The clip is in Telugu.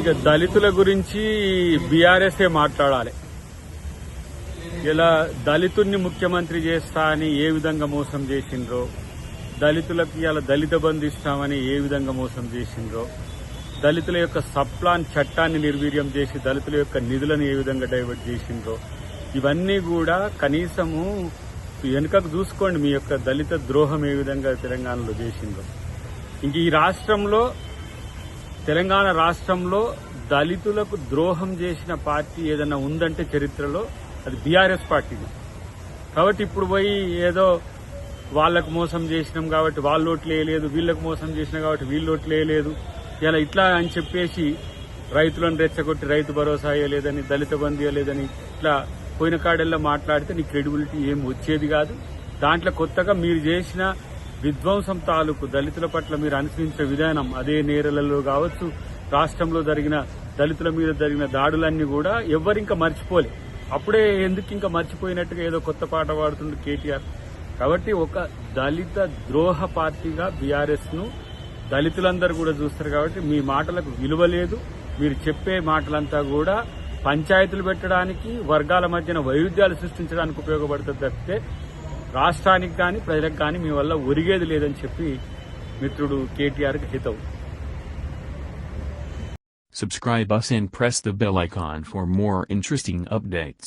ఇక దళితుల గురించి బీఆర్ఎస్ఏ మాట్లాడాలి. ఇలా దళితుడిని ముఖ్యమంత్రి చేస్తా అని ఏ విధంగా మోసం చేసిండ్రో, దళితులకి ఇలా దళిత బంధు ఇస్తామని ఏ విధంగా మోసం చేసిండ్రో, దళితుల యొక్క సబ్ప్లాన్ చట్టాన్ని నిర్వీర్యం చేసి దళితుల యొక్క నిధులను ఏ విధంగా డైవర్ట్ చేసిండ్రో, ఇవన్నీ కూడా కనీసము వెనుకకు చూసుకోండి. మీ యొక్క దళిత ద్రోహం ఏ విధంగా తెలంగాణలో చేసిండ్రో. ఇంక ఈ రాష్ట్రంలో, తెలంగాణ రాష్ట్రంలో దళితులకు ద్రోహం చేసిన పార్టీ ఏదైనా ఉందంటే చరిత్రలో అది బీఆర్ఎస్ పార్టీ. కాబట్టి ఇప్పుడు పోయి ఏదో వాళ్లకు మోసం చేసినాం కాబట్టి వాళ్ళు ఓట్లు వేయలేదు, వీళ్లకు మోసం చేసినాం కాబట్టి వీళ్ళు ఓట్లు వేయలేదు, ఇలా ఇట్లా అని చెప్పేసి రైతులను రెచ్చగొట్టి రైతు భరోసా ఇవ్వలేదని, దళిత బంధు ఇవ్వలేదని ఇట్లా పోయిన కాడల్లో మాట్లాడితే నీ క్రెడిబిలిటీ ఏం వచ్చేది కాదు. దాంట్లో కొత్తగా మీరు చేసిన విధ్వంసం తాలూకు దళితుల పట్ల మీరు అనుసరించిన విధానం, అదే నేరలలో కావచ్చు, రాష్ట్రంలో జరిగిన దళితుల మీద జరిగిన దాడులన్నీ కూడా ఎవరింకా మర్చిపోలే. అప్పుడే ఎందుకు ఇంకా మర్చిపోయినట్టుగా ఏదో కొత్త పాట పాడుతుండే కేటీఆర్. కాబట్టి ఒక దళిత ద్రోహ పార్టీగా బీఆర్ఎస్ ను దళితులందరూ కూడా చూస్తారు. కాబట్టి మీ మాటలకు విలువ లేదు. మీరు చెప్పే మాటలంతా కూడా పంచాయతీలు పెట్టడానికి, వర్గాల మధ్యన వైరుధ్యాలు సృష్టించడానికి ఉపయోగపడుతుంది తప్పితే రాష్ట్రానికి కానీ ప్రజలకు కానీ మీ వల్ల ఒరిగేది లేదని చెప్పి మిత్రుడు కేటీఆర్కి హితవు. Subscribe us and press the bell icon for more interesting updates.